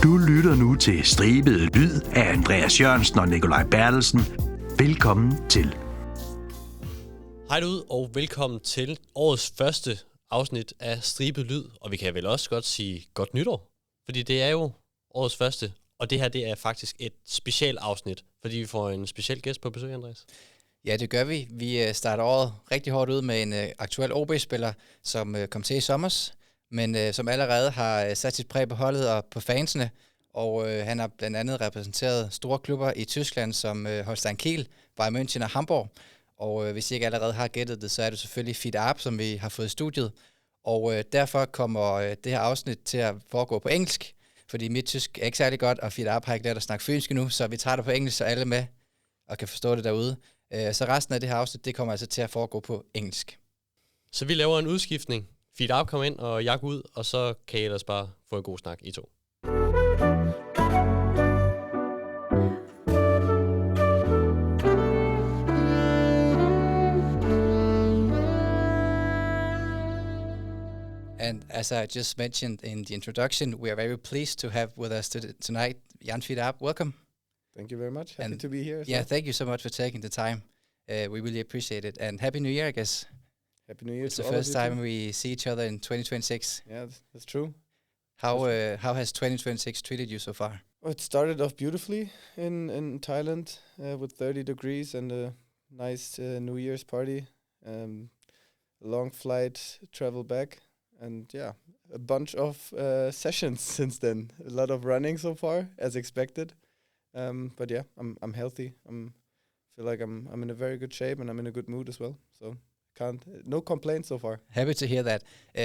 Du lytter nu til Stribet Lyd af Andreas Jørgensen og Nikolaj Bertelsen. Velkommen til. Hej derude, og velkommen til årets første afsnit af Stribet Lyd. Og vi kan vel også godt sige godt nytår, fordi det er jo årets første. Og det her, det er faktisk et special afsnit, fordi vi får en speciel gæst på besøg, Andreas. Ja, det gør vi. Vi starter året rigtig hårdt ud med en aktuel OB-spiller, som kom til i sommers, men som allerede har sat sit præg på holdet og på fansene. Og han har blandt andet repræsenteret store klubber i Tyskland, som Holstein Kiel, Bayern München og Hamburg. Og hvis I ikke allerede har gættet det, så er det selvfølgelig Jann-Fiete Arp, som vi har fået i studiet. Og derfor kommer det her afsnit til at foregå på engelsk, fordi mit tysk er ikke særlig godt, og Jann-Fiete Arp har ikke lært at snakke fynsk endnu, så vi tager det på engelsk, så alle med og kan forstå det derude. Så resten af det her afsnit, det kommer altså til at foregå på engelsk. Så vi laver en udskiftning. Jann-Fiete Arp kommer ind, og jeg går ud, og så kan I ellers bare få en god snak, I to. And as I just mentioned in the introduction, we are very pleased to have with us tonight Jann-Fiete Arp. Welcome. Thank you very much. Happy to be here. Yeah, thank you so much for taking the time. We really appreciate it. And Happy New Year, I guess. Happy New Year. It's the first time we see each other in 2026. Yeah, that's true. How has 2026 treated you so far? Well, it started off beautifully in Thailand with 30 degrees and a nice New Year's party. A long flight, travel back. And yeah, a bunch of sessions since then. A lot of running so far, as expected. But yeah, I'm healthy. Feel like I'm in a very good shape and I'm in a good mood as well. So no complaints so far. Happy to hear that.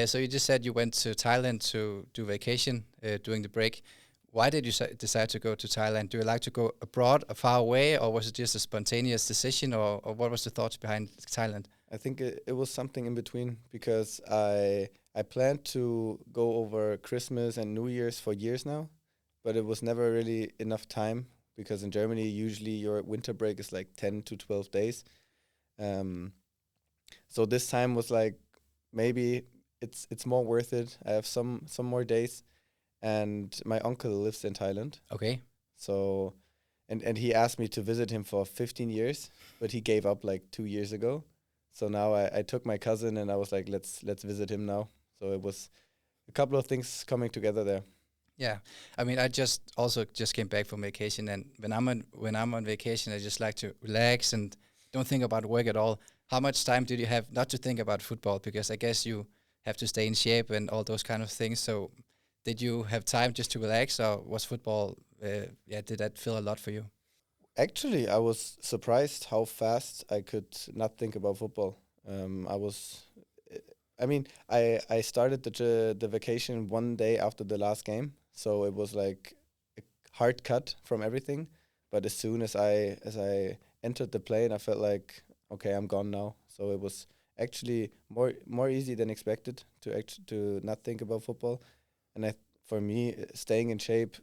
So you just said you went to Thailand to do vacation during the break. Why did you decide to go to Thailand? Do you like to go abroad, far away, or was it just a spontaneous decision, or what was the thoughts behind Thailand? I think it was something in between, because I planned to go over Christmas and New Year's for years now, but it was never really enough time, because in Germany usually your winter break is like 10 to 12 days. So this time was like, maybe it's more worth it. I have some more days, and my uncle lives in Thailand. Okay. So and he asked me to visit him for 15 years, but he gave up like 2 years ago. So now I took my cousin and I was like, let's visit him now. So it was a couple of things coming together there. Yeah, I mean, I just came back from vacation, and when I'm on vacation, I just like to relax and don't think about work at all. How much time did you have not to think about football? Because I guess you have to stay in shape and all those kind of things. So did you have time just to relax, or was football, did that fill a lot for you? Actually, I was surprised how fast I could not think about football. I started the vacation one day after the last game, so it was like a hard cut from everything. But as soon as I entered the plane, I felt like, okay, I'm gone now. So it was actually more easy than expected to not think about football. And for me, staying in shape,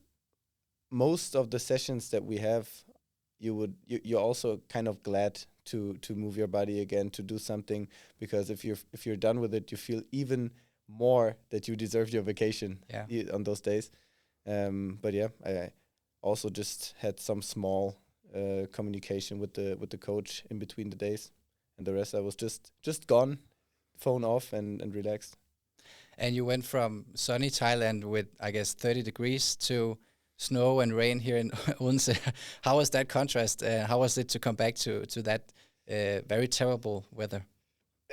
most of the sessions that we have, you're also kind of glad to move your body again, to do something, because if you're done with it, you feel even more that you deserve your vacation on those days. But yeah, I also just had some small communication with the coach in between the days, and the rest I was just gone, phone off and relaxed. And you went from sunny Thailand with, I guess, 30 degrees to snow and rain here in Odense. How was that contrast? How was it to come back to that very terrible weather?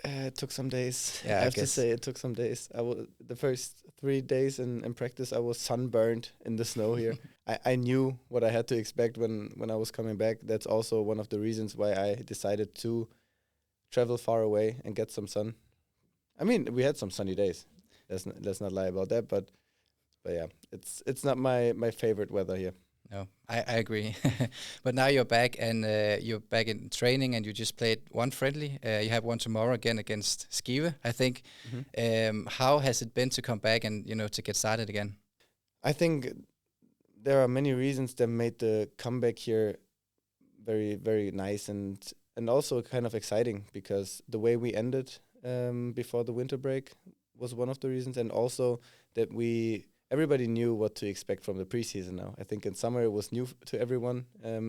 It took some days. Yeah, I have to say it took some days. The first 3 days in practice, I was sunburned in the snow here. I knew what I had to expect when I was coming back. That's also one of the reasons why I decided to travel far away and get some sun. I mean, we had some sunny days. Let's not lie about that, but yeah, it's not my favorite weather here. No, I agree. But now you're back, and you're back in training, and you just played one friendly. You have one tomorrow again against Skive, I think. Mm-hmm. How has it been to come back and to get started again? I think there are many reasons that made the comeback here very, very nice and also kind of exciting, because the way we ended before the winter break was one of the reasons, and also that we everybody knew what to expect from the preseason now. I think in summer it was new to everyone.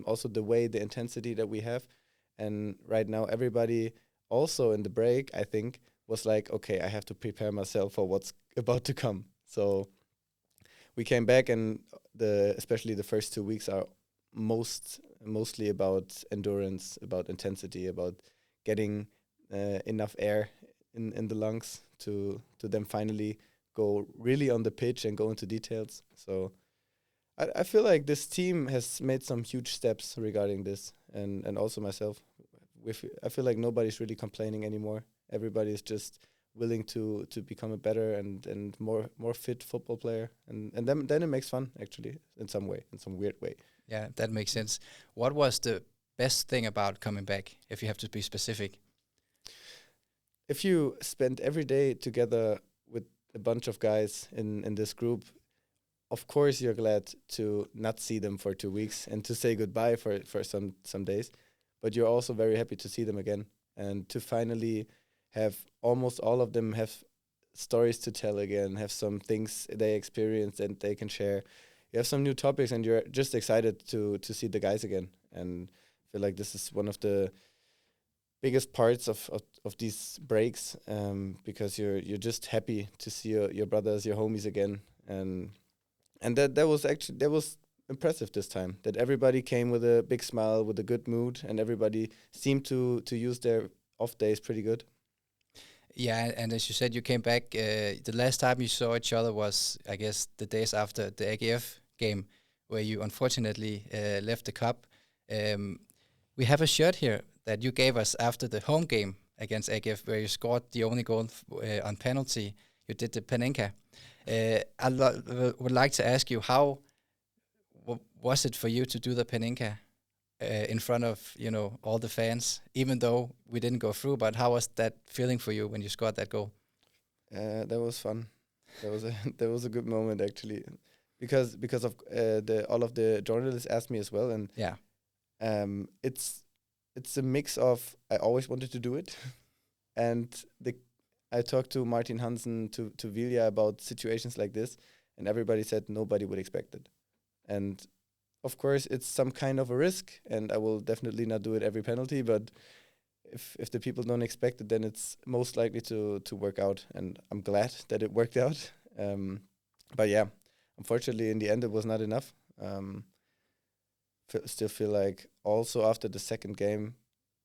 Also the way, the intensity that we have. And right now everybody also in the break, I think, was like, okay, I have to prepare myself for what's about to come. So we came back, and especially the first 2 weeks are mostly about endurance, about intensity, about getting enough air in the lungs to then finally go really on the pitch and go into details. So I feel like this team has made some huge steps regarding this, and also myself. I feel like nobody's really complaining anymore. Everybody is just willing to become a better and more fit football player, and then it makes fun, actually, in some weird way. Yeah, that makes sense. What was the best thing about coming back, if you have to be specific? If you spend every day together with a bunch of guys in this group, of course you're glad to not see them for 2 weeks and to say goodbye for some days, but you're also very happy to see them again and to finally have almost all of them have stories to tell again, have some things they experienced and they can share. You have some new topics, and you're just excited to see the guys again. And I feel like this is one of the biggest parts of these breaks, because you're just happy to see your brothers, your homies again, and that was impressive this time. That everybody came with a big smile, with a good mood, and everybody seemed to use their off days pretty good. Yeah, and as you said, you came back. The last time you saw each other was, I guess, the days after the AGF game, where you unfortunately left the cup. We have a shirt here that you gave us after the home game against AGF, where you scored the only goal on penalty. You did the Panenka. I would like to ask you, how was it for you to do the Panenka in front of all the fans, even though we didn't go through? But how was that feeling for you when you scored that goal? That was fun. That was a good moment, actually, because of all of the journalists asked me as well, and yeah, it's a mix of I always wanted to do it, and I talked to Martin Hansen, to Vilja, about situations like this, and everybody said nobody would expect it, and of course it's some kind of a risk, and I will definitely not do it every penalty, but if the people don't expect it, then it's most likely to work out, and I'm glad that it worked out. But yeah, unfortunately in the end it was not enough. Still feel like also after the second game,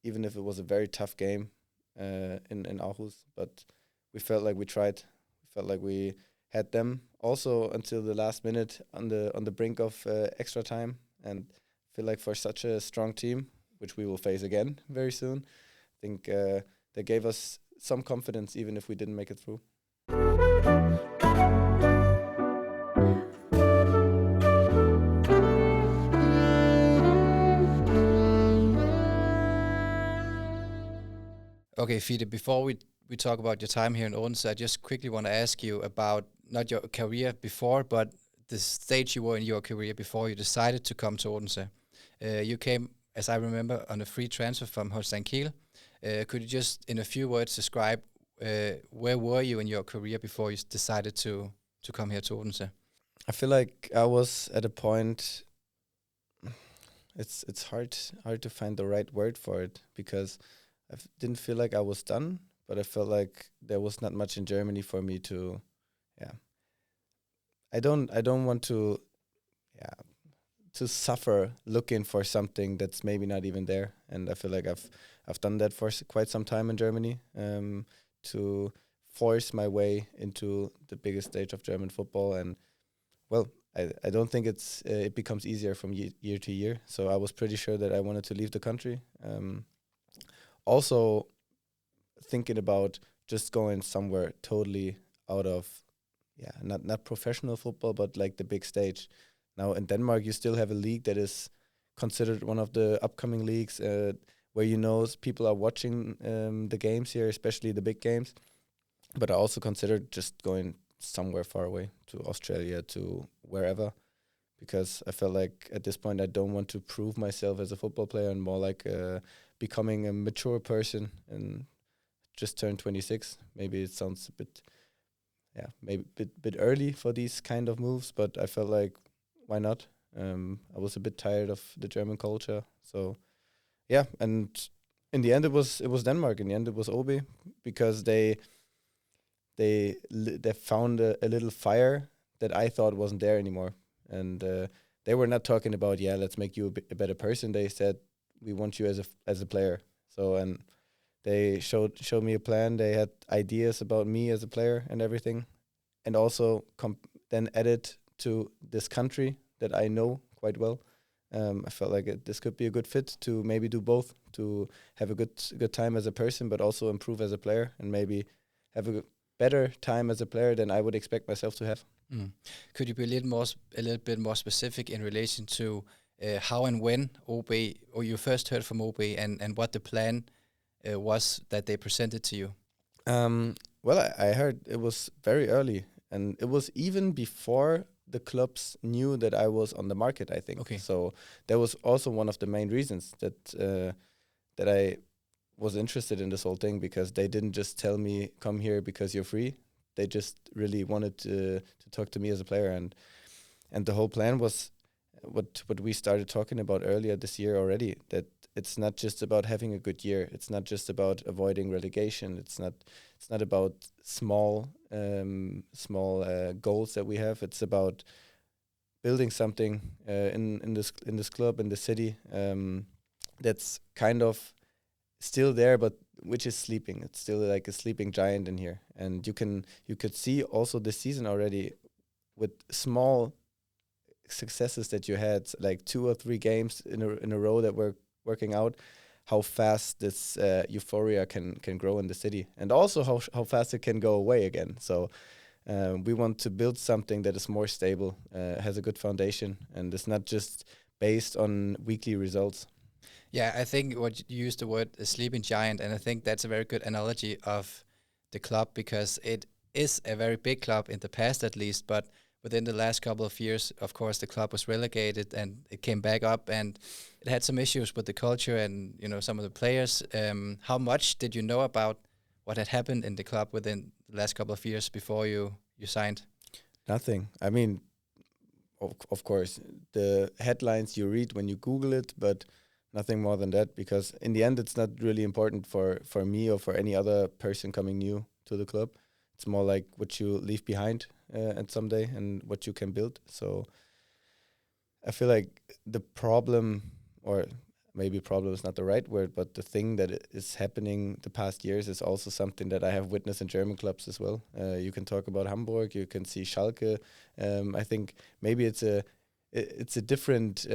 even if it was a very tough game in Aarhus, but we felt like we tried. We felt like we had them also until the last minute on the brink of extra time, and feel like for such a strong team, which we will face again very soon, I think they gave us some confidence even if we didn't make it through. Okay, Fiete, before we talk about your time here in Odense, I just quickly want to ask you about not your career before, but the stage you were in your career before you decided to come to Odense. You came, as I remember, on a free transfer from Holstein Kiel. Could you just, in a few words, describe where were you in your career before you decided to come here to Odense? I feel like I was at a point. It's hard to find the right word for it, because I didn't feel like I was done, but I felt like there was not much in Germany for me to. Yeah, I don't want to. Yeah, to suffer looking for something that's maybe not even there, and I feel like I've done that for quite some time in Germany, to force my way into the biggest stage of German football, and well, I don't think it becomes easier from year to year. So I was pretty sure that I wanted to leave the country. Also, thinking about just going somewhere totally out of, not professional football, but like the big stage. Now in Denmark, you still have a league that is considered one of the upcoming leagues, where people are watching the games here, especially the big games. But I also considered just going somewhere far away, to Australia, to wherever, because I felt like at this point I don't want to prove myself as a football player, and more like becoming a mature person, and just turned 26. Maybe it sounds a bit maybe bit early for these kind of moves, but I felt like, why not? I was a bit tired of the German culture, so yeah. And in the end, it was Denmark. In the end, it was OB, because they found a little fire that I thought wasn't there anymore, and they were not talking about, let's make you a better person. They said, we want you as a player. So, and they showed me a plan. They had ideas about me as a player and everything, and also then added to this country that I know quite well. I felt like this could be a good fit to maybe do both, to have a good time as a person, but also improve as a player, and maybe have a better time as a player than I would expect myself to have. Could you be a little bit more specific in relation to how and when OB, or you first heard from OB, and what the plan was that they presented to you? Well, I heard it was very early, and it was even before the clubs knew that I was on the market, I think. Okay. So that was also one of the main reasons that I was interested in this whole thing, because they didn't just tell me, come here because you're free. They just really wanted to talk to me as a player, and the whole plan was what we started talking about earlier this year already, that it's not just about having a good year. It's not just about avoiding relegation. It's not about small goals that we have. It's about building something in this club, in the city, that's kind of still there, but which is sleeping. It's still like a sleeping giant in here. And you could see also this season already, with small successes that you had, like 2 or 3 games in a row that were working out, how fast this euphoria can grow in the city, and also how fast it can go away again. So we want to build something that is more stable, has a good foundation, and is not just based on weekly results. Yeah, I think what you used the word a sleeping giant, and I think that's a very good analogy of the club, because it is a very big club in the past, at least, but within the last couple of years, of course, the club was relegated and it came back up, and it had some issues with the culture and, some of the players. How much did you know about what had happened in the club within the last couple of years before you signed? Nothing. I mean, of course, the headlines you read when you Google it, but nothing more than that, because in the end, it's not really important for me or for any other person coming new to the club. It's more like what you leave behind at someday and what you can build. So I feel like the problem, or maybe problem is not the right word, but the thing that is happening the past years is also something that I have witnessed in German clubs as well. You can talk about Hamburg, you can see Schalke. I think maybe it's a different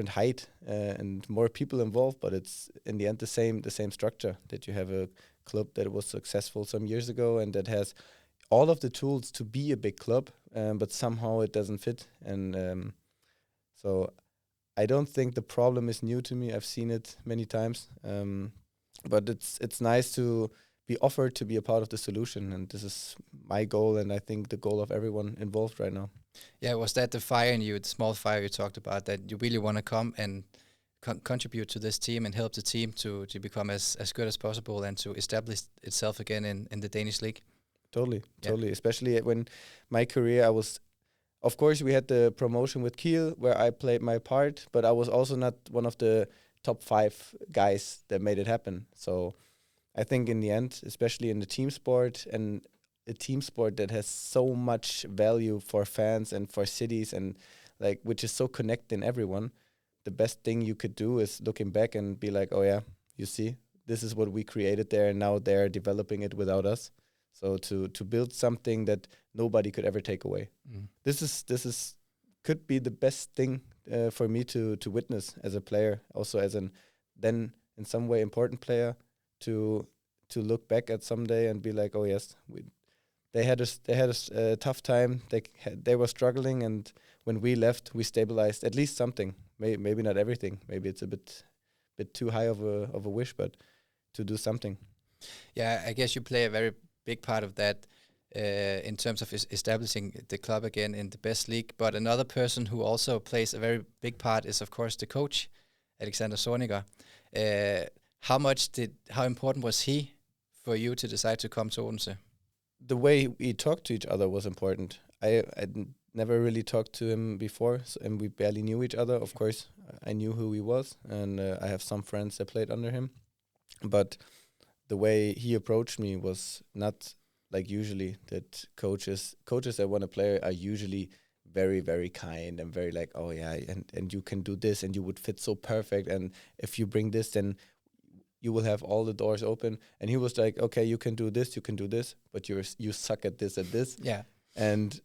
height and more people involved, but it's in the end the same structure, that you have a club that was successful some years ago and that has all of the tools to be a big club, but somehow it doesn't fit. And so I don't think the problem is new to me. I've seen it many times, but it's nice to be offered to be a part of the solution, and this is my goal, and I think the goal of everyone involved right now. Yeah, was that the fire in you, the small fire you talked about, that you really want to come and contribute to this team and help the team to become as good as possible and to establish itself again in the Danish league? Totally. Especially when my career, of course, we had the promotion with Kiel where I played my part, but I was also not one of the top 5 guys that made it happen. So I think in the end, especially in the team sport, and a team sport that has so much value for fans and for cities, and like which is so connecting everyone, the best thing you could do is looking back and be like, oh yeah, you see, this is what we created there, and now they're developing it without us. So to build something that nobody could ever take away. This is could be the best thing for me to witness as a player, also as then in some way important player, to look back at someday and be like, oh yes, they had a tough time. They were struggling, and when we left, we stabilized at least something. Maybe not everything. Maybe it's a bit too high of a wish, but to do something. Yeah, I guess you play a very big part of that in terms of establishing the club again in the best league. But another person who also plays a very big part is, of course, the coach, Alexander Zorniger. How important was he for you to decide to come to Odense? the way we talked to each other was important. Never really talked to him before, and we barely knew each other. Of course, I knew who he was, and I have some friends that played under him. But the way he approached me was not like usually that coaches that want to play are usually very, very kind and very like, oh yeah, and you can do this and you would fit so perfect, and if you bring this, then you will have all the doors open. And he was like, okay, you can do this, but you suck at this. Yeah. And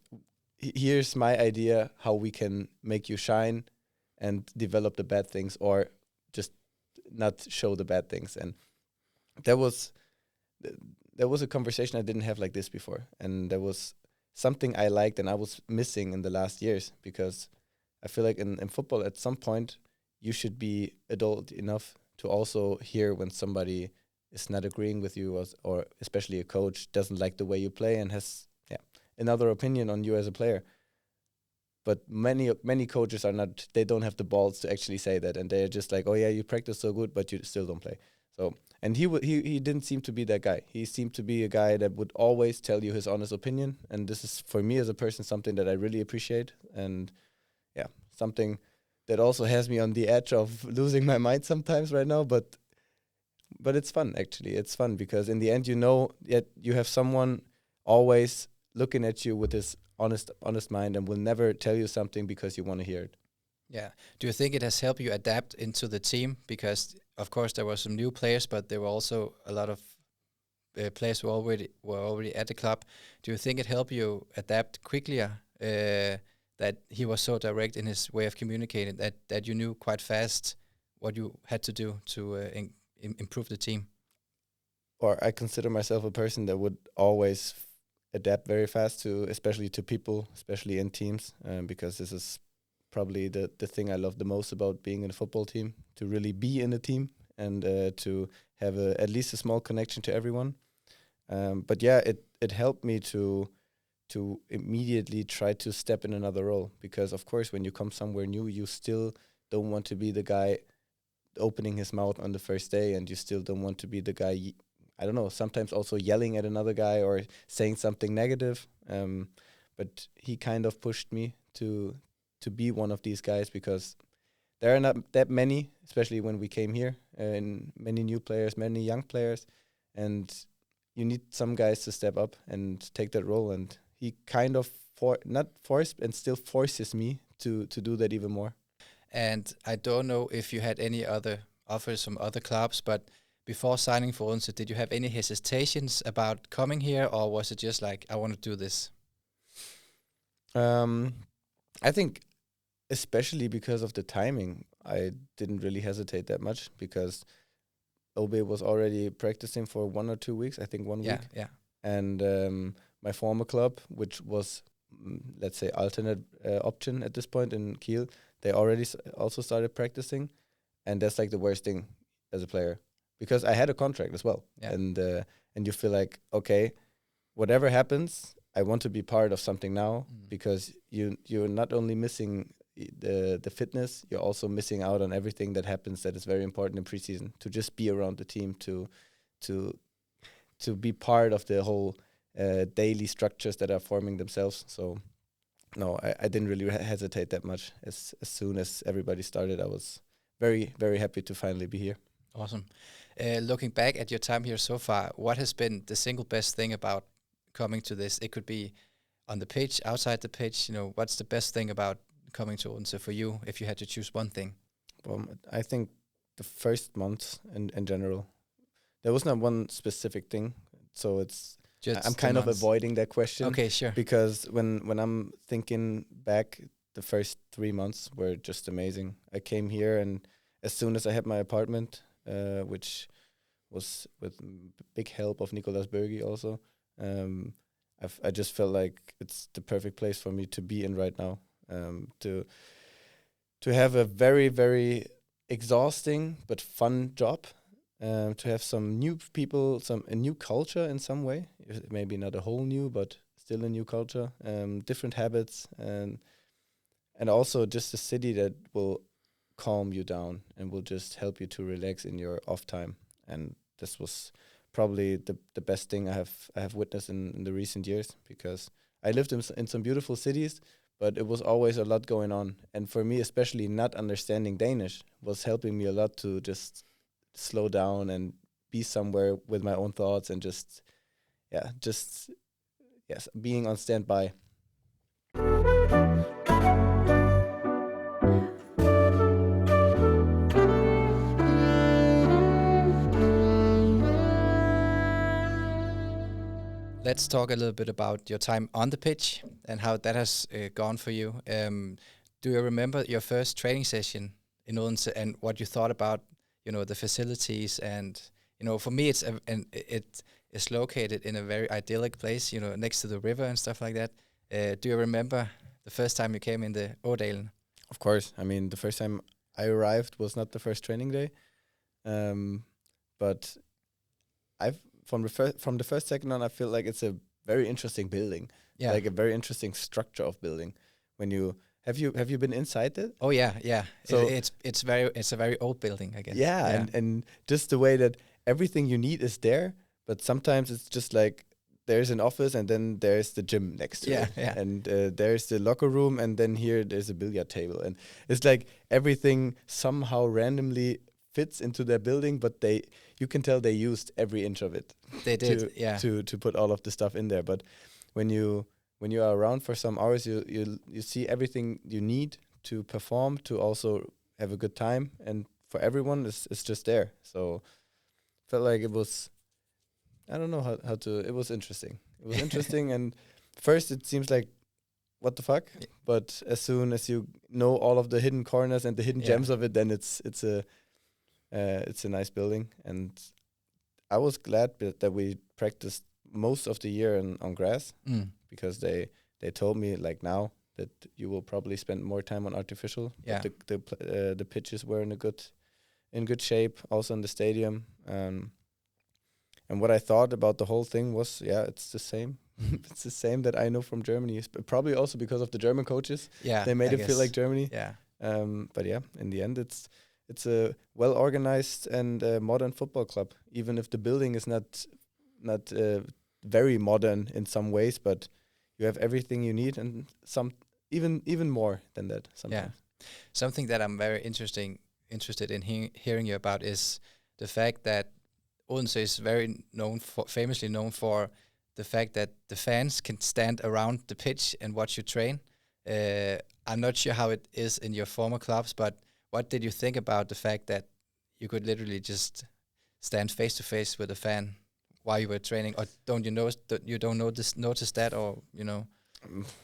here's my idea how we can make you shine and develop the bad things, or just not show the bad things. And there was a conversation I didn't have like this before, and there was something I liked and I was missing in the last years, because I feel like in football at some point you should be adult enough to also hear when somebody is not agreeing with you, or especially a coach doesn't like the way you play and has another opinion on you as a player. But many coaches are not, they don't have the balls to actually say that, and they're just like, oh yeah, you practice so good, but you still don't play. So, and he didn't seem to be that guy. He seemed to be a guy that would always tell you his honest opinion, and this is, for me as a person, something that I really appreciate, and yeah, something that also has me on the edge of losing my mind sometimes right now, but it's fun, actually. It's fun because in the end, you know that you have someone always looking at you with this honest mind and will never tell you something because you want to hear it. Yeah. Do you think it has helped you adapt into the team? Because, of course, there were some new players, but there were also a lot of players who were already at the club. Do you think it helped you adapt quickly, that he was so direct in his way of communicating, that you knew quite fast what you had to do to improve the team? Or I consider myself a person that would always adapt very fast especially to people, especially in teams, because this is probably the thing I love the most about being in a football team, to really be in a team and to have at least a small connection to everyone. But yeah, it helped me to immediately try to step in another role, because of course when you come somewhere new, you still don't want to be the guy opening his mouth on the first day, and you still don't want to be the guy, I don't know, sometimes also yelling at another guy or saying something negative. But he kind of pushed me to be one of these guys, because there are not that many, especially when we came here, and many new players, many young players, and you need some guys to step up and take that role. And he kind of not forced and still forces me to do that even more. And I don't know if you had any other offers from other clubs, but before signing for Odense, did you have any hesitations about coming here, or was it just like, I want to do this? I think especially because of the timing, I didn't really hesitate that much, because OB was already practicing for 1 or 2 weeks, I think 1 week. Yeah. And my former club, which was, let's say, alternate option at this point in Kiel, they already also started practicing. And that's like the worst thing as a player, because I had a contract as well. Yeah. And you feel like, okay, whatever happens, I want to be part of something now, because you're not only missing the fitness, you're also missing out on everything that happens that is very important in preseason, to just be around the team, to be part of the whole daily structures that are forming themselves. So no, I didn't really hesitate that much. As soon as everybody started, I was very, very happy to finally be here. Awesome. Looking back at your time here so far, what has been the single best thing about coming to this? It could be on the pitch, outside the pitch. What's the best thing about coming to Odense for you, if you had to choose one thing? Well, I think the first month in general, there was not one specific thing. So it's just I'm kind of avoiding that question. Okay, sure. Because when I'm thinking back, the first 3 months were just amazing. I came here, and as soon as I had my apartment, which was with big help of Nicolas Bergi also, I just felt like it's the perfect place for me to be in right now. To have a very, very exhausting but fun job, to have some new people, a new culture in some way, maybe not a whole new, but still a new culture, different habits, and also just a city that will calm you down and will just help you to relax in your off time. And this was probably the best thing I have witnessed in the recent years, because I lived in some beautiful cities, but it was always a lot going on. And for me, especially not understanding Danish was helping me a lot to just slow down and be somewhere with my own thoughts and just being on standby. Let's talk a little bit about your time on the pitch and how that has gone for you. Do you remember your first training session in Odense and what you thought about, the facilities? And for me, it is located in a very idyllic place, next to the river and stuff like that. Do you remember the first time you came in the Odalen? Of course. I mean, the first time I arrived was not the first training day, but from the first second on, I feel like it's a very interesting building, like a very interesting structure of building. When you have you been inside it? Oh yeah. So it's a very old building, I guess. Yeah. And just the way that everything you need is there, but sometimes it's just like there's an office and then there's the gym next to it, and there's the locker room and then here there's a billiard table, and it's like everything somehow randomly fits into their building, but you can tell they used every inch of it. They did, to put all of the stuff in there. But when you are around for some hours, you see everything you need to perform, to also have a good time, and for everyone, it's just there. So felt like it was, I don't know how to. It was interesting. It was interesting, and first it seems like, what the fuck? But as soon as you know all of the hidden corners and the hidden gems of it, then it's a nice building. And I was glad that we practiced most of the year on grass, because they told me like now that you will probably spend more time on artificial. Yeah. The pitches were in good shape, also in the stadium. And what I thought about the whole thing was, it's the same. It's the same that I know from Germany. Probably also because of the German coaches. Yeah, they made it feel like Germany. Yeah. But in the end, it's a well-organized and modern football club. Even if the building is not very modern in some ways, but you have everything you need, and some even more than that sometimes. Yeah. Something that I'm very interested in hearing you about is the fact that Odense is famously known for the fact that the fans can stand around the pitch and watch you train. I'm not sure how it is in your former clubs, but what did you think about the fact that you could literally just stand face to face with a fan while you were training? Or don't you notice that, or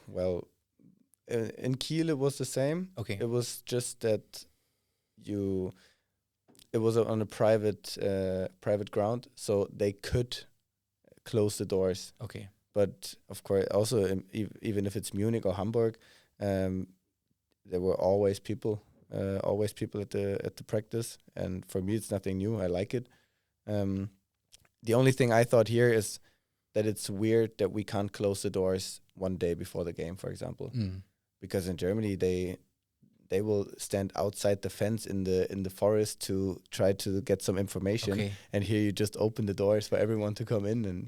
Well, in Kiel it was the same. Okay. It was just that it was on a private ground, so they could close the doors. Okay. But of course, also even if it's Munich or Hamburg, there were always people at the practice. And for me, it's nothing new. I like it. The only thing I thought here is that it's weird that we can't close the doors one day before the game, for example, because in Germany they will stand outside the fence in the forest to try to get some information. Okay. And here you just open the doors for everyone to come in, and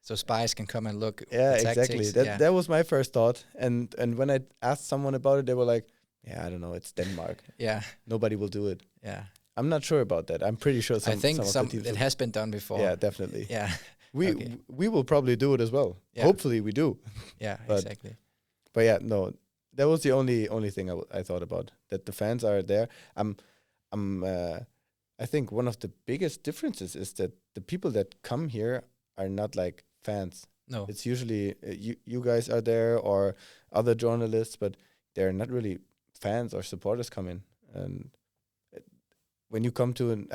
so spies can come and look. Yeah, at exactly. tactics. That was my first thought. And when I asked someone about it, they were like, I don't know, it's Denmark. Yeah. Nobody will do it. Yeah. I'm not sure about that. I'm pretty sure I think some of the teams it has been done before. Yeah, definitely. Yeah. We will probably do it as well. Yeah. Hopefully we do. Yeah, But exactly. But yeah, no, that was the only thing I thought about, that the fans are there. I think one of the biggest differences is that the people that come here are not like fans. No. It's usually you guys are there or other journalists, but they're not really fans or supporters come in. And when you come to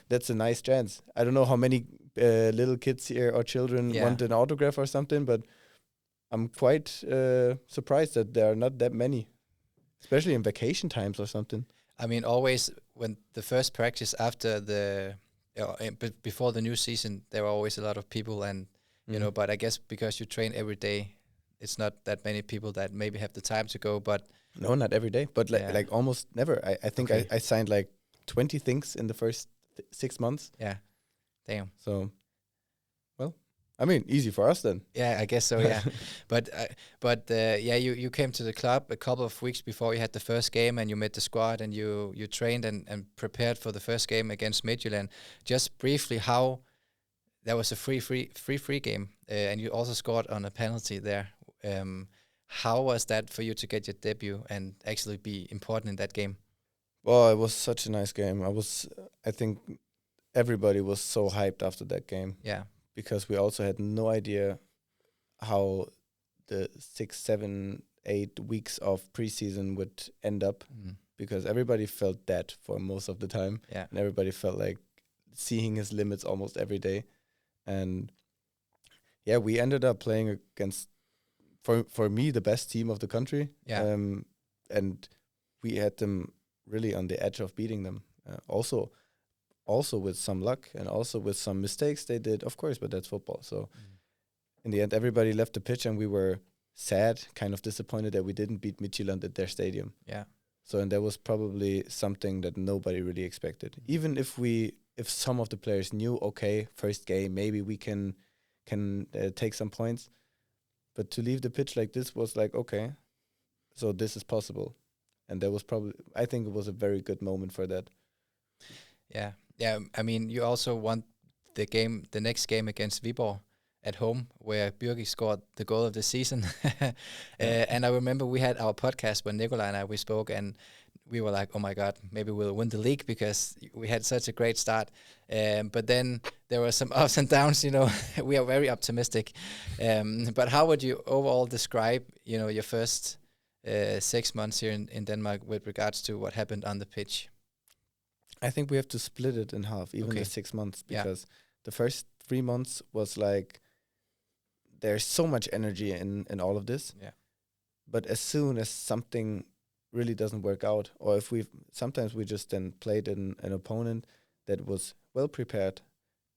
that's a nice chance. I don't know how many little kids here or children want an autograph or something, but I'm quite surprised that there are not that many, especially in vacation times or something. I mean, always when the first practice after before the new season, there are always a lot of people, and but I guess because you train every day, it's not that many people that maybe have the time to go. But no, not every day, but like almost never. I think I signed like 20 things in the first 6 months. Yeah, damn. So I mean, easy for us then. Yeah, I guess so. Yeah, but you came to the club a couple of weeks before you had the first game, and you met the squad, and you trained and prepared for the first game against Midtjylland. Just briefly, how that was a free game, and you also scored on a penalty there. How was that for you to get your debut and actually be important in that game? Well, it was such a nice game. I think everybody was so hyped after that game. Yeah. Because we also had no idea how the 6, 7, 8 weeks of preseason would end up, because everybody felt dead for most of the time. Yeah. And everybody felt like seeing his limits almost every day. And yeah, we ended up playing against, for me, the best team of the country. Yeah. And we had them really on the edge of beating them. Also with some luck and also with some mistakes they did, of course, but that's football. So in the end, everybody left the pitch and we were sad, kind of disappointed that we didn't beat Midtjylland at their stadium. Yeah. So, and that was probably something that nobody really expected. Even if some of the players knew, okay, first game, maybe we can take some points. But to leave the pitch like this was like, okay, so this is possible. And that was I think it was a very good moment for that. Yeah. Yeah, I mean, you also won the next game against Viborg at home, where Birgit scored the goal of the season. And I remember we had our podcast when Nikolai and we spoke, and we were like, oh my God, maybe we'll win the league because we had such a great start. But then there were some ups and downs, we are very optimistic. But how would you overall describe, your first 6 months here in Denmark with regards to what happened on the pitch? I think we have to split it in half, even the 6 months, because the first 3 months was like, there's so much energy in all of this. Yeah. But as soon as something really doesn't work out, or if sometimes we just then played an opponent that was well prepared,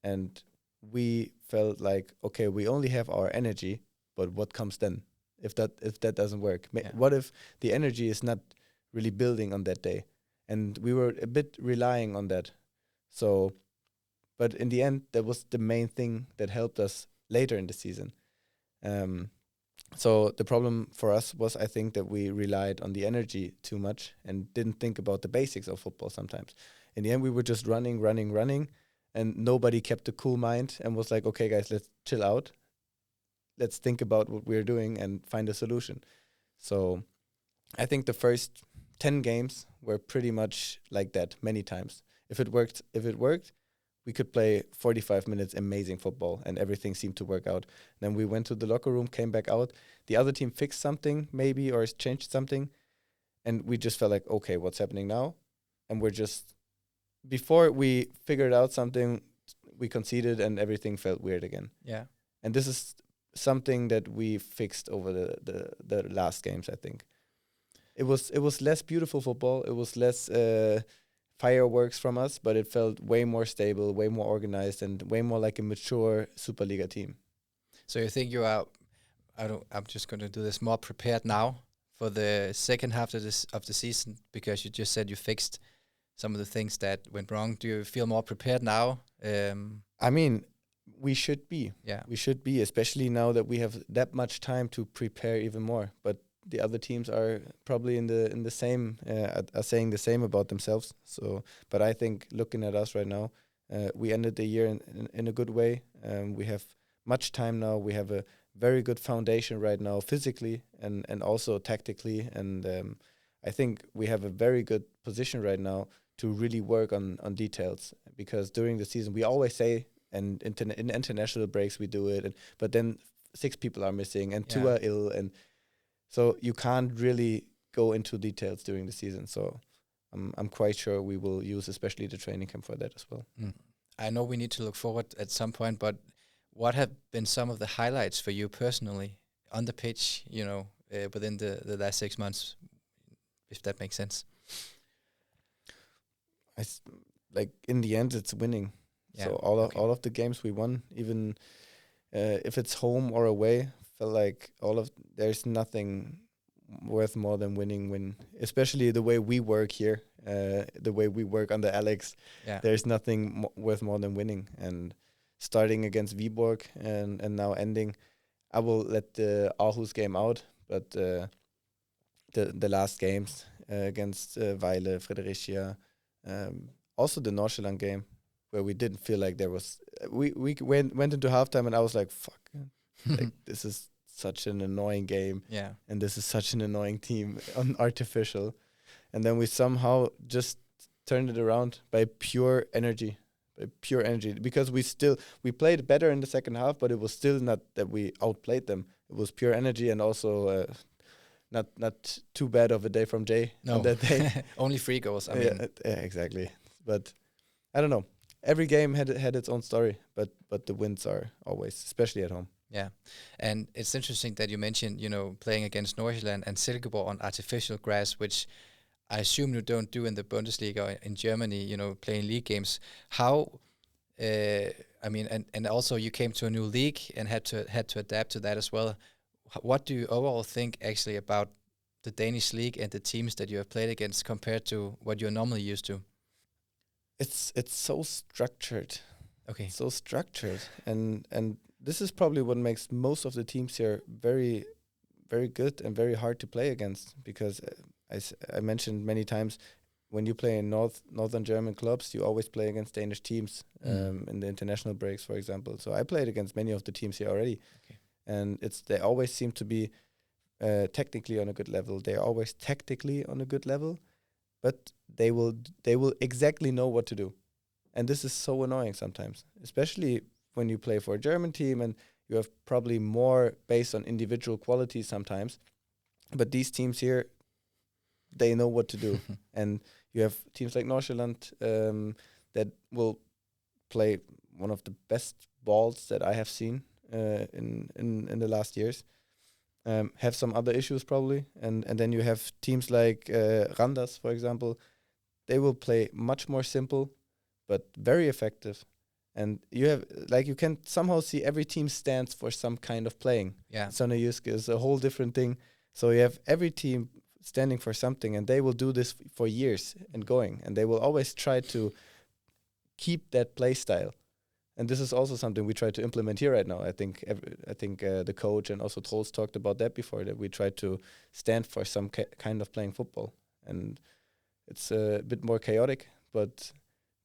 and we felt like, okay, we only have our energy, but what comes then if that doesn't work? What if the energy is not really building on that day? And we were a bit relying on that. So, but in the end, that was the main thing that helped us later in the season. So the problem for us was, I think, that we relied on the energy too much and didn't think about the basics of football sometimes. In the end, we were just running, and nobody kept a cool mind and was like, okay, guys, let's chill out. Let's think about what we're doing and find a solution. So I think the first 10 games were pretty much like that many times. If it worked, we could play 45 minutes amazing football and everything seemed to work out. Then we went to the locker room, came back out. The other team fixed something maybe or changed something. And we just felt like, okay, what's happening now? And before we figured out something, we conceded and everything felt weird again. Yeah. And this is something that we fixed over the last games, I think. It was less beautiful football. It was less fireworks from us, but it felt way more stable, way more organized, and way more like a mature Superliga team. So you think you are? I'm just going to do this more prepared now for the second half of the season, because you just said you fixed some of the things that went wrong. Do you feel more prepared now? I mean, we should be. Yeah, we should be, especially now that we have that much time to prepare even more. But the other teams are probably in the same are saying the same about themselves. So, but I think looking at us right now, we ended the year in a good way. We have much time now. We have a very good foundation right now, physically and also tactically. And I think we have a very good position right now to really work on details. Because during the season, we always say, and in international breaks we do it, but then 6 people are missing and 2 are ill, and so you can't really go into details during the season. So I'm quite sure we will use especially the training camp for that as well. I know we need to look forward at some point, but what have been some of the highlights for you personally on the pitch, within the last 6 months, if that makes sense? Like in the end, it's winning. Yeah, so all of the games we won, even if it's home or away, felt like there's nothing worth more than winning. Especially the way we work here, the way we work under Alex. Yeah. There's nothing worth more than winning, and starting against Viborg and now ending. I will let the Aarhus game out, but the last games against Vejle, Fredericia, also the Nordsjælland game, where we didn't feel like there was... We went into halftime and I was like, fuck, like, this is such an annoying game. Yeah. And this is such an annoying team, artificial. And then we somehow just turned it around by pure energy. Because we played better in the second half, but it was still not that we outplayed them. It was pure energy and also not too bad of a day from Jay on that day. Only 3 goals. I mean, yeah, exactly. But I don't know. Every game had its own story, but the wins are always, especially at home. Yeah, and it's interesting that you mentioned, playing against Nordsjælland and Silkeborg on artificial grass, which I assume you don't do in the Bundesliga or in Germany, playing league games. How, and also you came to a new league and had to adapt to that as well. What do you overall think actually about the Danish league and the teams that you have played against compared to what you're normally used to? It's so structured. Okay. So structured, and this is probably what makes most of the teams here very, very good and very hard to play against, because I mentioned many times, when you play in northern German clubs, you always play against Danish teams in the international breaks, for example. So I played against many of the teams here already, and they always seem to be technically on a good level. They are always tactically on a good level, but they will exactly know what to do, and this is so annoying sometimes, especially when you play for a German team and you have probably more based on individual qualities sometimes. But these teams here, they know what to do. And you have teams like Nordsjælland that will play one of the best balls that I have seen in the last years. Have some other issues probably. And then you have teams like Randers, for example. They will play much more simple, but very effective. And you can somehow see every team stands for some kind of playing. Yeah. Sønderjysk is a whole different thing. So you have every team standing for something, and they will do this for years and going. And they will always try to keep that play style. And this is also something we try to implement here right now. I think the coach and also Troels talked about that before, that we try to stand for some kind of playing football. And it's a bit more chaotic, but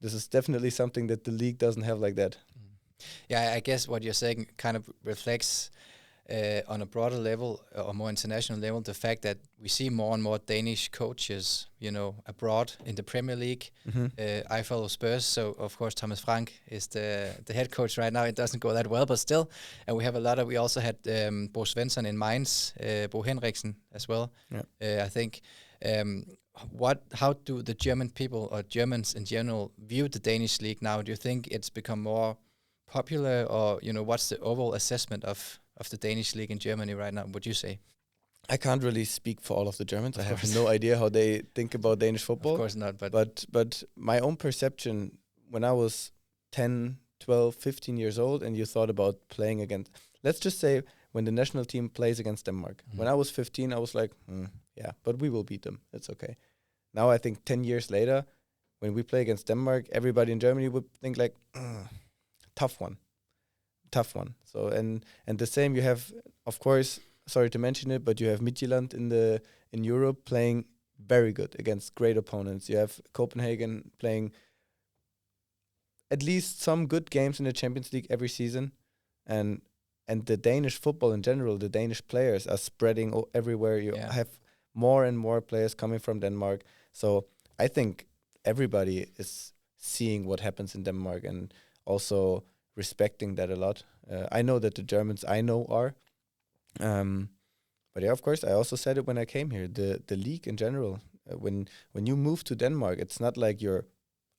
this is definitely something that the league doesn't have like that. Yeah, I guess what you're saying kind of reflects on a broader level or more international level the fact that we see more and more Danish coaches, abroad in the Premier League. I follow Spurs, so of course Thomas Frank is the head coach right now. It doesn't go that well, but still. And we also had Bo Svensson in Mainz, Bo Henriksen as well. Yeah. I think. How do the German people or Germans in general view the Danish league now? Do you think it's become more popular, or what's the overall assessment of the Danish league in Germany right now, would you say? I can't really speak for all of the Germans. I have no idea how they think about Danish football. Of course not, but my own perception, when I was 10, 12, 15 years old and you thought about playing against, let's just say when the national team plays against Denmark. When I was 15, I was like, yeah, but we will beat them. It's okay. Now I think 10 years later, when we play against Denmark, everybody in Germany would think like, tough one. So and the same you have, of course, sorry to mention it, but you have Midtjylland in Europe playing very good against great opponents. You have Copenhagen playing at least some good games in the Champions League every season, and the Danish football in general, the Danish players are spreading everywhere. You have more and more players coming from Denmark. So I think everybody is seeing what happens in Denmark and also respecting that a lot. I know that the Germans I know are. But yeah, of course, I also said it when I came here. The league in general, when you move to Denmark, it's not like you're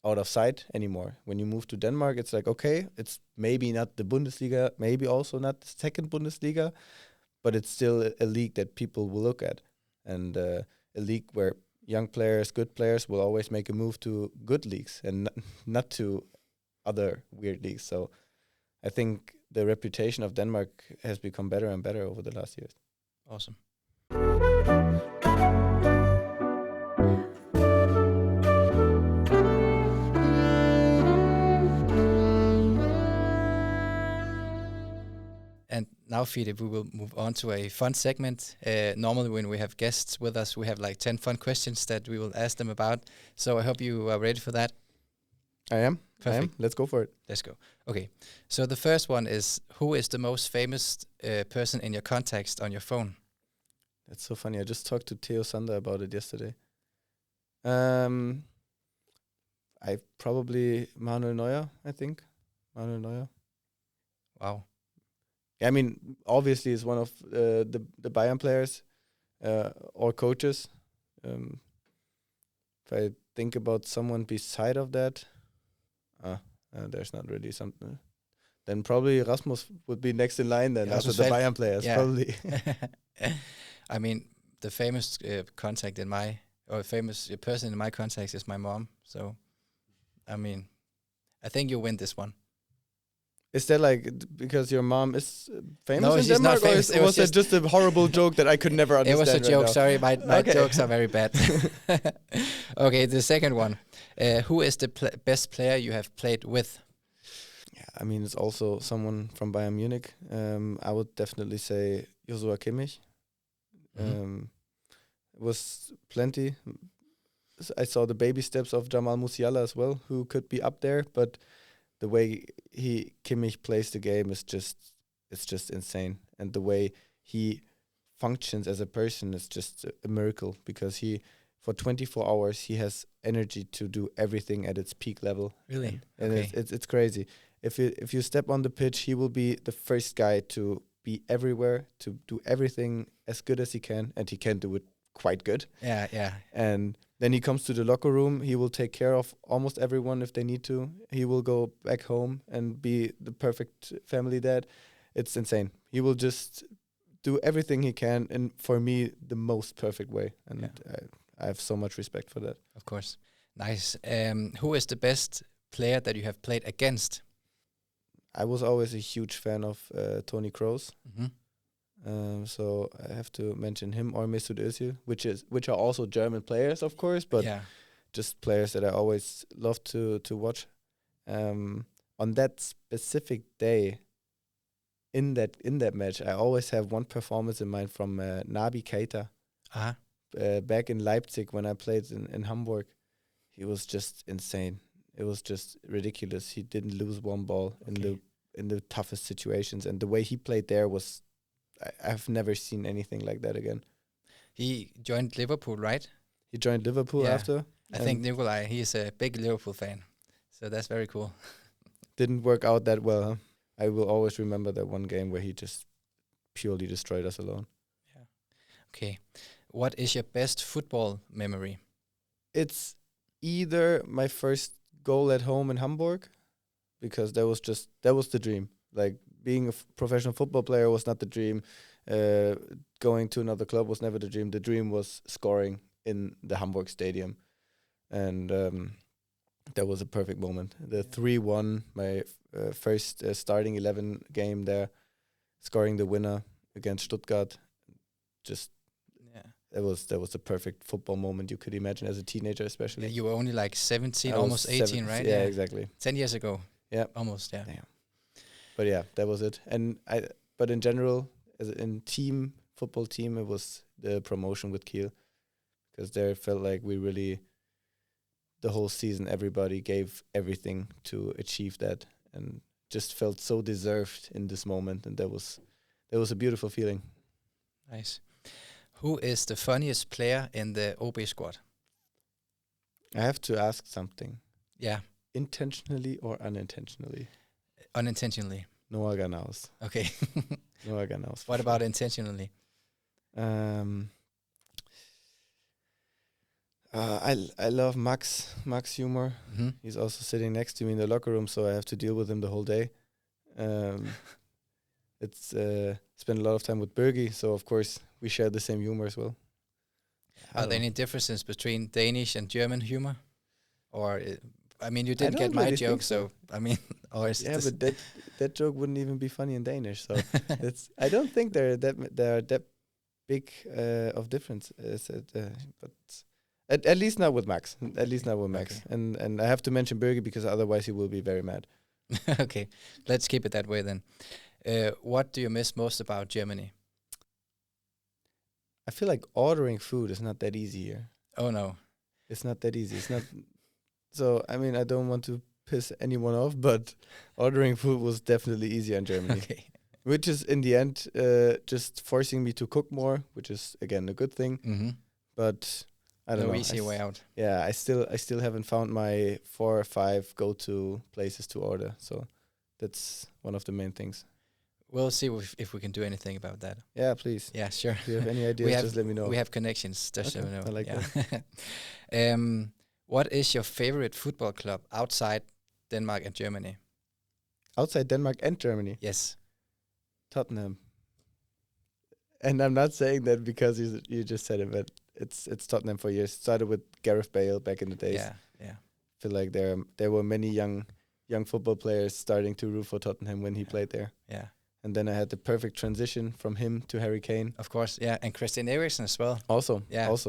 out of sight anymore. When you move to Denmark, it's like, okay, it's maybe not the Bundesliga, maybe also not the second Bundesliga, but it's still a league that people will look at. And a league where young players, good players will always make a move to good leagues and not to other weird leagues. So I think the reputation of Denmark has become better and better over the last years. Awesome. now, Fiete, we will move on to a fun segment. Normally, when we have guests with us, we have like 10 fun questions that we will ask them about. So I hope you are ready for that. I am. Perfect. Let's go for it. Let's go. Okay. So the first one is, who is the most famous person in your contacts on your phone? That's so funny. I just talked to Theo Sander about it yesterday. I probably Manuel Neuer, I think. Manuel Neuer. Wow. I mean, obviously, he's one of the Bayern players or coaches. If I think about someone beside of that, there's not really something. Then probably Rasmus would be next in line then after the Bayern players, probably. I mean, the famous contact in my, or famous person in my contacts is my mom. So, I mean, I think you win this one. Is that like because your mom is famous No, in she's Denmark, not famous. or was it just a horrible joke that I could never understand? It was a right joke. now? Sorry, my Okay. jokes are very bad. Okay, the second one. Who is the best player you have played with? Yeah, I mean, it's also someone from Bayern Munich. I would definitely say Joshua Kimmich. It was plenty. I saw the baby steps of Jamal Musiala as well, who could be up there, but the way Kimmich plays the game is just insane, and the way he functions as a person is just a miracle, because for 24 hours he has energy to do everything at its peak level. Really? And Okay. it's crazy. If you step on the pitch, he will be the first guy to be everywhere, to do everything as good as he can, and he can do it quite good. Yeah. And then he comes to the locker room. He will take care of almost everyone if they need to. He will go back home and be the perfect family dad. It's insane. He will just do everything he can, and for me, the most perfect way. And I have so much respect for that. Of course. Nice. Who is the best player that you have played against? I was always a huge fan of Toni Kroos. Mm-hmm. So I have to mention him or Mesut Özil, which are also German players, of course, but just players that I always love to watch. On that specific day, in that match, I always have one performance in mind from Naby Keita. Back in Leipzig when I played in Hamburg. He was just insane. It was just ridiculous. He didn't lose one ball in the toughest situations, and the way he played there was, I've never seen anything like that again. He joined Liverpool, right? He joined Liverpool after. I think Nikolai, he's a big Liverpool fan, so that's very cool. Didn't work out that well. Huh? I will always remember that one game where he just purely destroyed us alone. Yeah. Okay. What is your best football memory? It's either my first goal at home in Hamburg, because that was the dream. Like, being a professional football player was not the dream. Going to another club was never the dream. The dream was scoring in the Hamburg stadium. And that was a perfect moment. The 3-1, my first starting 11 game there, scoring the winner against Stuttgart. That was the perfect football moment you could imagine as a teenager, especially. Yeah, you were only like 17, almost 18, right? Yeah, exactly. 10 years ago. Yeah. Almost, yeah. But yeah, that was it. But in general, as in football team, it was the promotion with Kiel, because there it felt like we really, the whole season, everybody gave everything to achieve that, and just felt so deserved in this moment, and that was a beautiful feeling. Nice. Who is the funniest player in the OB squad? I have to ask something. Yeah. Intentionally or unintentionally? Unintentionally. Noah Ganaus. Okay. Noah Ganaus. What about intentionally? I love Max humor. Mm-hmm. He's also sitting next to me in the locker room, so I have to deal with him the whole day. It's spent a lot of time with Bergie, so of course we share the same humor as well. Are there any differences between Danish and German humor? Or, I mean, you didn't I get don't my really joke, think so. I mean, or is Yeah, this but that joke wouldn't even be funny in Danish. So I don't think there are that big of difference. But at least not with Max. At least not with Max. Okay. And I have to mention Bergie because otherwise he will be very mad. Okay, let's keep it that way then. What do you miss most about Germany? I feel like ordering food is not that easy here. Oh no. It's not that easy. It's not. So I mean, I don't want to piss anyone off, but ordering food was definitely easier in Germany. Okay. Which is in the end just forcing me to cook more, which is again a good thing. Mm-hmm. But I don't know. No easy way out. Yeah, I still haven't found my 4 or 5 go-to places to order. So that's one of the main things. We'll see if we can do anything about that. Yeah, please. Yeah, sure. If you have any ideas, just let me know. We have connections. Just let me know. I like that. What is your favorite football club outside Denmark and Germany? Outside Denmark and Germany? Yes. Tottenham. And I'm not saying that because you just said it, but it's Tottenham for years. Started with Gareth Bale back in the days. Yeah. Feel like there were many young football players starting to root for Tottenham when he played there. Yeah. And then I had the perfect transition from him to Harry Kane. Of course, yeah, and Christian Eriksen as well. Also, Yeah. Was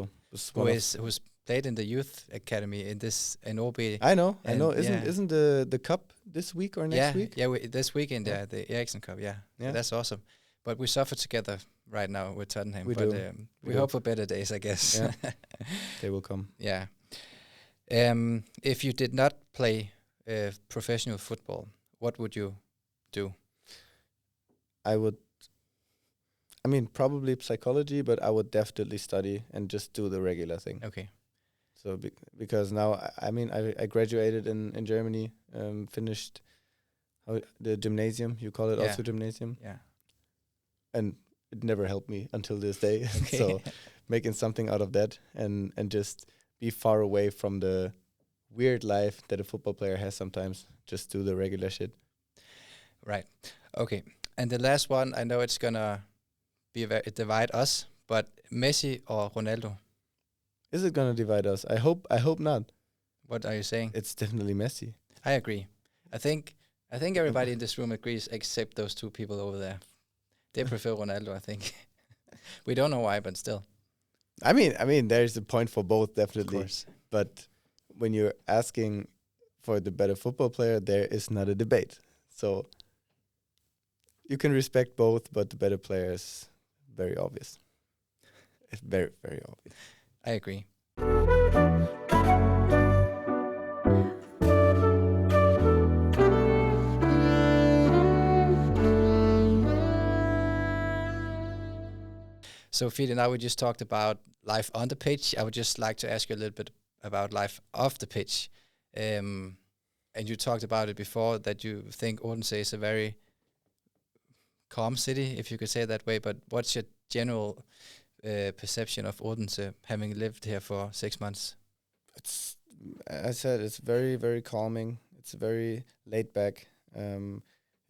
who's played in the youth academy in OB. I know. Isn't the cup this week or next week? Yeah, this weekend, the Eriksen Cup, yeah. So that's awesome. But we suffer together right now with Tottenham. We hope for better days, I guess. Yeah. They will come. Yeah. If you did not play professional football, what would you do? Probably psychology, but I would definitely study and just do the regular thing. Okay. So because now, I graduated in Germany, finished the gymnasium. You call it also gymnasium. Yeah. And it never helped me until this day. Okay. So making something out of that and just be far away from the weird life that a football player has sometimes. Just do the regular shit. Right. Okay. And the last one, I know it's gonna divide us, but Messi or Ronaldo? Is it gonna divide us? I hope not. What are you saying? It's definitely Messi. I agree. I think everybody in this room agrees except those two people over there. They prefer Ronaldo, I think. We don't know why, but still. I mean, there's a point for both, definitely. Of course. But when you're asking for the better football player, there is not a debate. So you can respect both, but the better player is very obvious. It's very, very obvious. I agree. So, Fiete, now we just talked about life on the pitch. I would just like to ask you a little bit about life off the pitch. And you talked about it before, that you think Odense is a very calm city, if you could say it that way. But what's your general perception of Odense, having lived here for 6 months? It's very, very calming. It's very laid back. You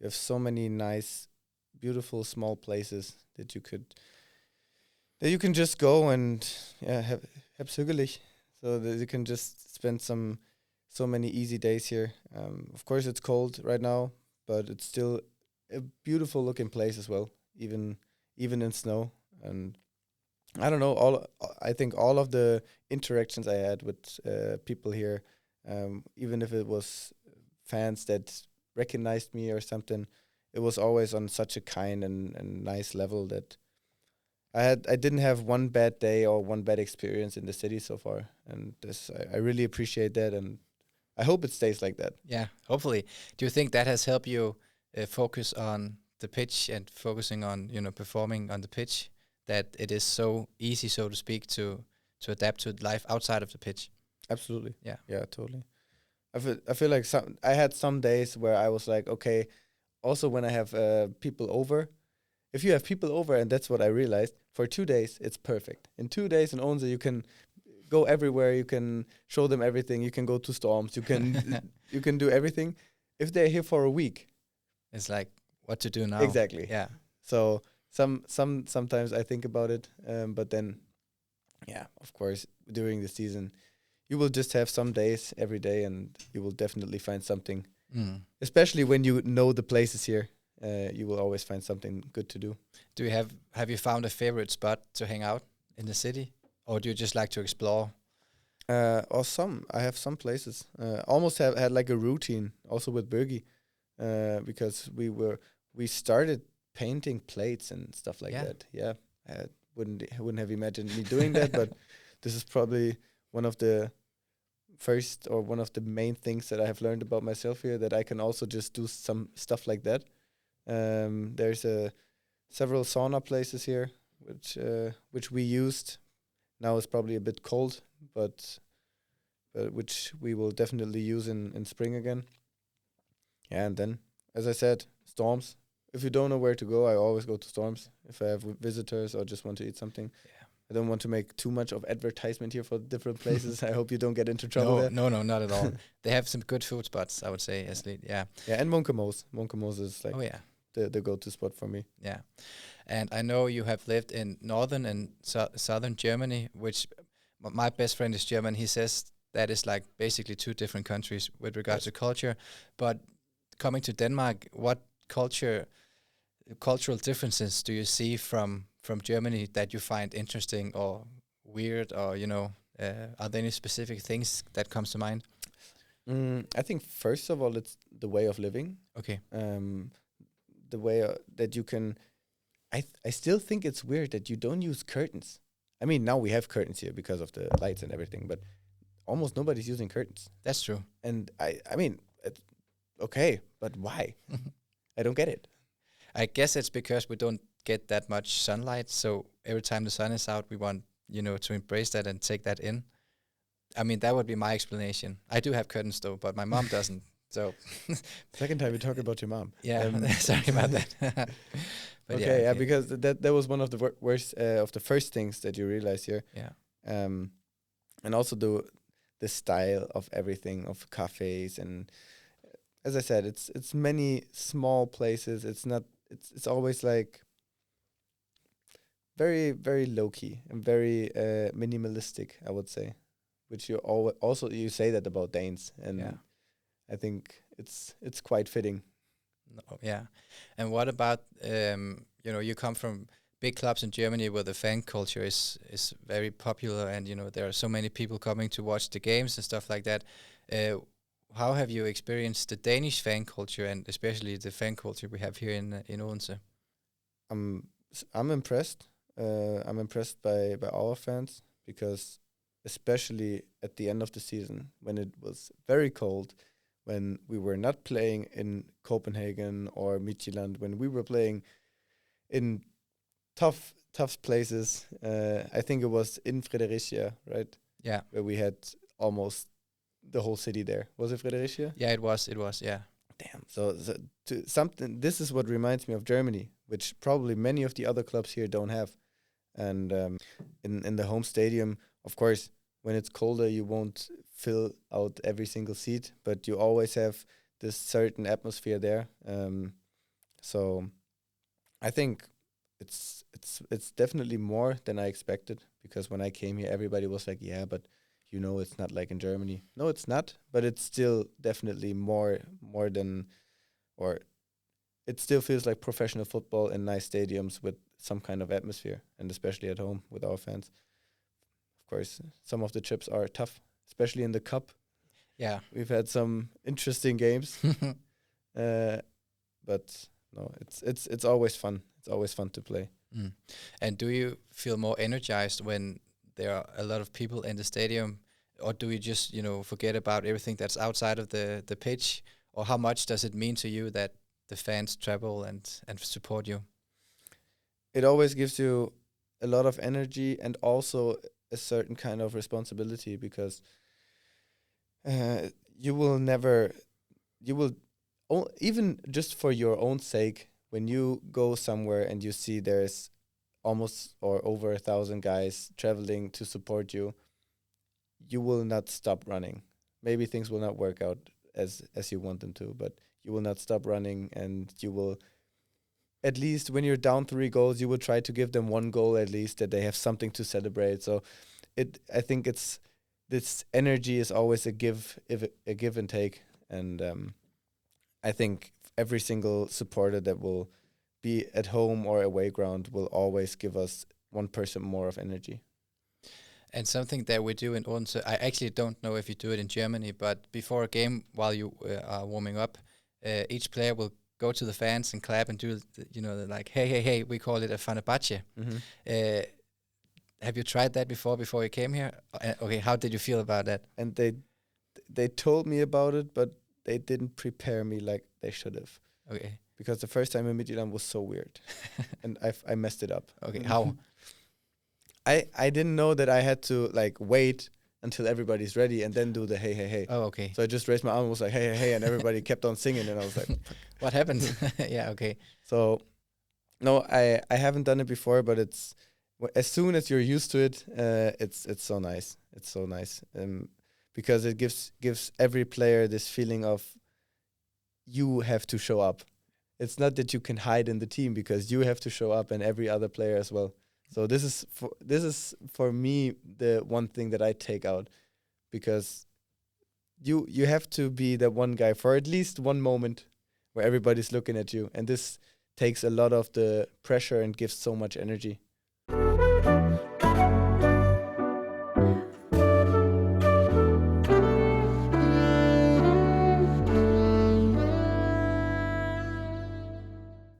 have so many nice, beautiful, small places that you can just go and have hyggeligt. So that you can just spend so many easy days here. Of course, it's cold right now, but it's still a beautiful looking place as well, even in snow. And I don't know, I think all of the interactions I had with people here, even if it was fans that recognized me or something, it was always on such a kind and nice level that I didn't have one bad day or one bad experience in the city so far. And I really appreciate that, and I hope it stays like that. Yeah, hopefully. Do you think that has helped you focus on the pitch and focusing on, performing on the pitch, that it is so easy, so to speak, to adapt to life outside of the pitch? Absolutely. Yeah, totally. I feel like I had some days where I was like, okay, also when I have people over, if you have people over, and that's what I realized, for 2 days, it's perfect. In 2 days in Odense, you can go everywhere, you can show them everything, you can go to Storms, you can do everything. If they're here for a week, it's like, what to do now? Exactly. Yeah. So sometimes I think about it, but then, of course, during the season, you will just have some days every day, and you will definitely find something. Especially when you know the places here, you will always find something good to do. Do you have you found a favorite spot to hang out in the city, or do you just like to explore? I have some places. Almost had like a routine also with Bergie, because we were we started painting plates and stuff like Yeah. that. Yeah, I wouldn't have imagined me doing that, but this is probably one of the first or one of the main things that I have learned about myself here, that I can also just do some stuff like that. There's several sauna places here, which we used. Now it's probably a bit cold, but which we will definitely use in spring again. Yeah, and then, as I said, storms. If you don't know where to go, I always go to storms. If I have visitors or just want to eat something. Yeah. I don't want to make too much of advertisement here for different places. I hope you don't get into trouble there. No, not at all. They have some good food spots, I would say, Asli. Yeah. Yeah, and Munkemos. Munkemos is like Oh, yeah. the go-to spot for me. Yeah. And I know you have lived in northern and southern Germany, which my best friend is German. He says that is like basically two different countries with regards to culture. But coming to Denmark, what cultural differences do you see from Germany that you find interesting or weird, or are there any specific things that comes to mind? I think first of all, it's the way of living. Okay. The way that you can. I still think it's weird that you don't use curtains. I mean, now we have curtains here because of the lights and everything, but almost nobody's using curtains. That's true. And I mean, okay, but why? I don't get it. I guess it's because we don't get that much sunlight, so every time the sun is out, we want, to embrace that and take that in. I mean, that would be my explanation. I do have curtains though, but my mom doesn't. So Second time we talk about your mom. yeah, sorry about that. But okay, yeah, because that was one of the worst of the first things that you realize here. Yeah. And also the style of everything, of cafes, and as I said, it's many small places. It's always like very, very low key and very minimalistic, I would say. Which you also you say that about Danes, and Yeah. I think it's quite fitting. No, yeah. And what about you come from big clubs in Germany where the fan culture is very popular, and there are so many people coming to watch the games and stuff like that. How have you experienced the Danish fan culture, and especially the fan culture we have here in Odense? I'm impressed. I'm impressed by our fans, because especially at the end of the season, when it was very cold, when we were not playing in Copenhagen or Midtjylland, when we were playing in tough places. I think it was in Fredericia, right? Yeah. Where we had almost the whole city there. Was it Fredericia? Yeah, it was, yeah. Damn. So this is what reminds me of Germany, which probably many of the other clubs here don't have. And in the home stadium, of course, when it's colder, you won't fill out every single seat, but you always have this certain atmosphere there. So I think it's definitely more than I expected, because when I came here, everybody was like, yeah, but it's not like in Germany. No, it's not, but it's still definitely more than, or it still feels like professional football in nice stadiums with some kind of atmosphere, and especially at home with our fans. Of course, some of the trips are tough, especially in the cup. Yeah. We've had some interesting games, but no, it's always fun. It's always fun to play. Mm. And do you feel more energized when there are a lot of people in the stadium, or do you just forget about everything that's outside of the pitch? Or how much does it mean to you that the fans travel and support you? It always gives you a lot of energy, and also a certain kind of responsibility, because even just for your own sake, when you go somewhere and you see there's almost or over 1,000 guys traveling to support you, you will not stop running. Maybe things will not work out as you want them to, but you will not stop running, and you will, at least when you're down 3 goals, you will try to give them 1 goal at least, that they have something to celebrate. So I think this energy is always a give and take, and I think every single supporter that will be at home or away ground will always give us 1% more of energy. And something that we do in Odense, I actually don't know if you do it in Germany, but before a game, while you are warming up, each player will go to the fans and clap and do, like, hey, we call it a Fenerbahce. Have you tried that before you came here? Okay, how did you feel about that? And they told me about it, but they didn't prepare me like they should have. Okay. Because the first time in Midtjylland was so weird, and I messed it up. Okay, how? I didn't know that I had to like wait until everybody's ready and then do the hey hey hey. Oh, okay. So I just raised my arm and was like hey hey hey, and everybody kept on singing, and I was like, what happened? Yeah, okay. So no, I haven't done it before, but it's as soon as you're used to it, it's so nice. It's so nice, because it gives every player this feeling of you have to show up. It's not that you can hide in the team, because you have to show up, and every other player as well. So this is for me the one thing that I take out, because you have to be that one guy for at least one moment where everybody's looking at you, and this takes a lot of the pressure and gives so much energy.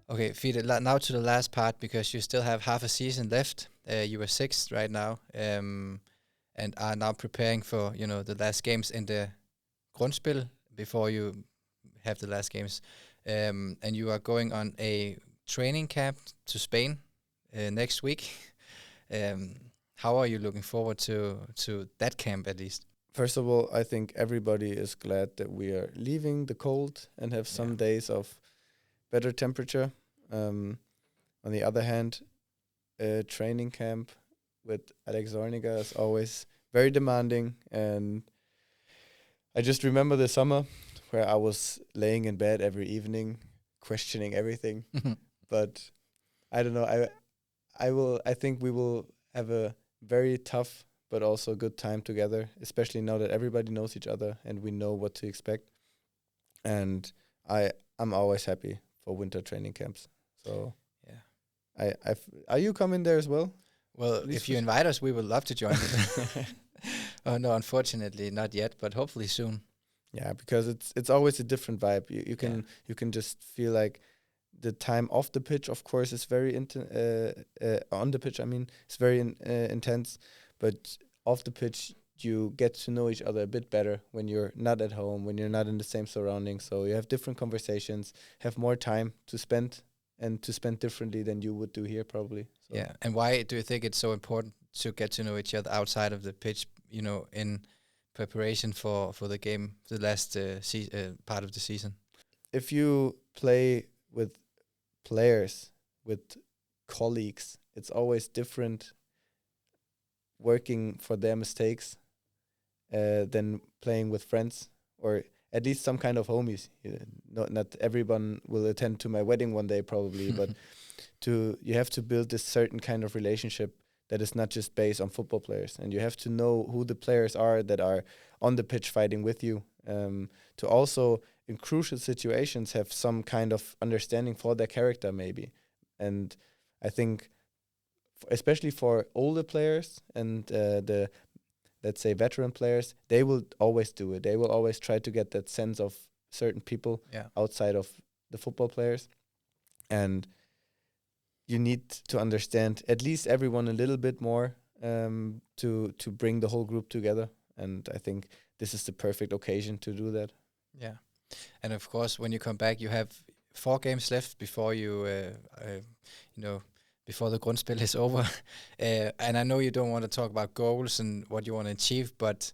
Okay, Fiete, now to the last part, because you still have half a season left. You are sixth right now, and are now preparing for the last games in the grundspil before you have the last games. And you are going on a training camp to Spain next week. How are you looking forward to that camp at least? First of all, I think everybody is glad that we are leaving the cold and have some days of better temperature. On the other hand, a training camp with Alex Zorniger is always very demanding, and I just remember the summer where I was laying in bed every evening questioning everything. But I don't know, I think we will have a very tough but also good time together, especially now that everybody knows each other and we know what to expect. And I'm always happy for winter training camps. So yeah, are you coming there as well? Well, if you invite us, we would love to join you. Oh no, unfortunately not yet, but hopefully soon. Yeah, because it's always a different vibe. You can just feel like the time off the pitch, of course, is very on the pitch. I mean, it's very intense, but off the pitch you get to know each other a bit better when you're not at home, when you're not in the same surroundings. So you have different conversations, have more time to spend, and to spend differently than you would do here probably. So. Yeah, and why do you think it's so important to get to know each other outside of the pitch, in preparation for the game, the last part of the season? If you play with players, with colleagues, it's always different working for their mistakes than playing with friends, or at least some kind of homies. Not everyone will attend to my wedding one day probably, but you have to build this certain kind of relationship that is not just based on football players, and you have to know who the players are that are on the pitch fighting with you, to also in crucial situations have some kind of understanding for their character maybe. And I think especially for older players and the, let's say, veteran players, they will always do it. They will always try to get that sense of certain people outside of the football players. And you need to understand at least everyone a little bit more to bring the whole group together. And I think this is the perfect occasion to do that. Yeah. And of course, when you come back, you have 4 games left before before the grundspil is over. And I know you don't want to talk about goals and what you want to achieve, but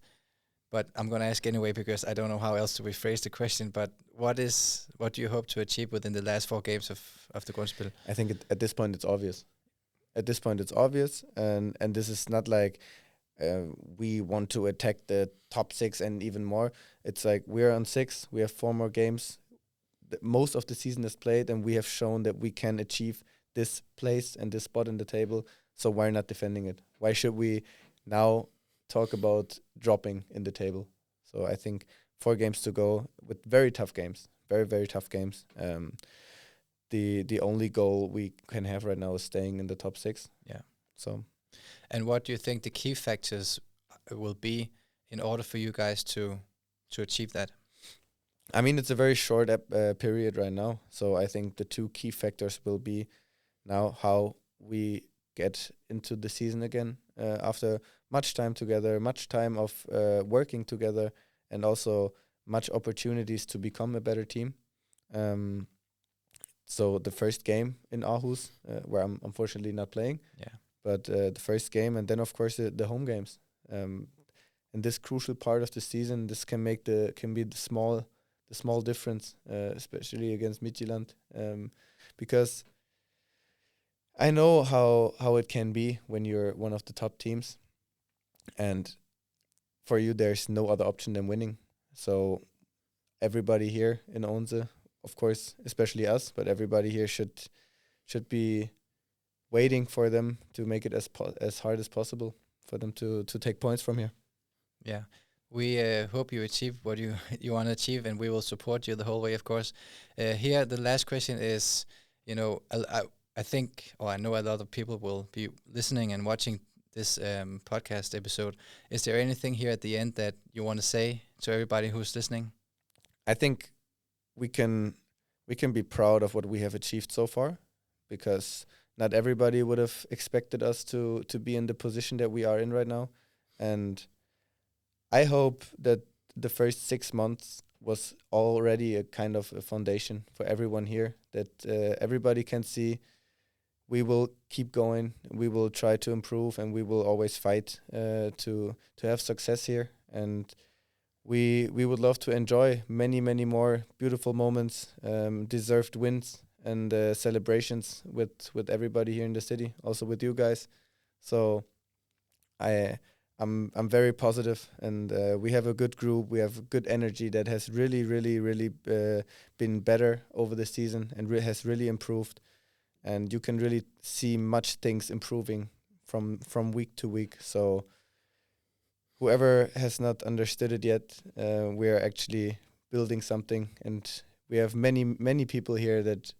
I'm going to ask anyway, because I don't know how else to rephrase the question. But what do you hope to achieve within the last 4 games of the grundspil? I think at this point it's obvious. At this point it's obvious, and this is not like we want to attack the top 6 and even more. It's like we're on 6, we have 4 more games. Most of the season is played, and we have shown that we can achieve this place and this spot in the table. So why not defending it? Why should we now talk about dropping in the table? So I think 4 games to go with very tough games, very, very tough games. The only goal we can have right now is staying in the top 6. Yeah. So. And what do you think the key factors will be in order for you guys to achieve that? I mean, it's a very short period right now. So I think the two key factors will be now how we get into the season again after much time together, much time of working together, and also much opportunities to become a better team. So the first game in Aarhus, where I'm unfortunately not playing, but the first game, and then of course the home games. In this crucial part of the season, this can be the small difference, especially against Midtjylland, because I know how it can be when you're one of the top teams, and for you there's no other option than winning. So everybody here in Odense, of course, especially us, but everybody here should be waiting for them to make it as hard as possible for them to take points from here. Yeah, we hope you achieve what you want to achieve, and we will support you the whole way, of course. Here, the last question is, I think, or I know a lot of people will be listening and watching this podcast episode. Is there anything here at the end that you want to say to everybody who's listening? I think we can be proud of what we have achieved so far, because not everybody would have expected us to be in the position that we are in right now. And I hope that the first 6 months was already a kind of a foundation for everyone here, that everybody can see we will keep going, we will try to improve, and we will always fight to have success here. And we would love to enjoy many more beautiful moments, deserved wins, and celebrations with everybody here in the city, also with you guys. So I'm very positive, and we have a good group. We have good energy that has really been better over the season, and has really improved. And you can really see much things improving from week to week. So whoever has not understood it yet, we are actually building something, and we have many people here that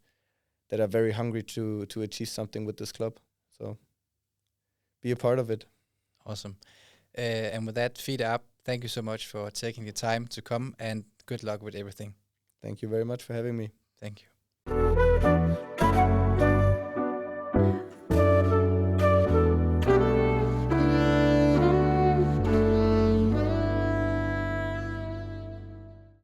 are very hungry to achieve something with this club. So be a part of it. Awesome. And with that, Fiete Arp, thank you so much for taking the time to come, and good luck with everything. Thank you very much for having me. Thank you.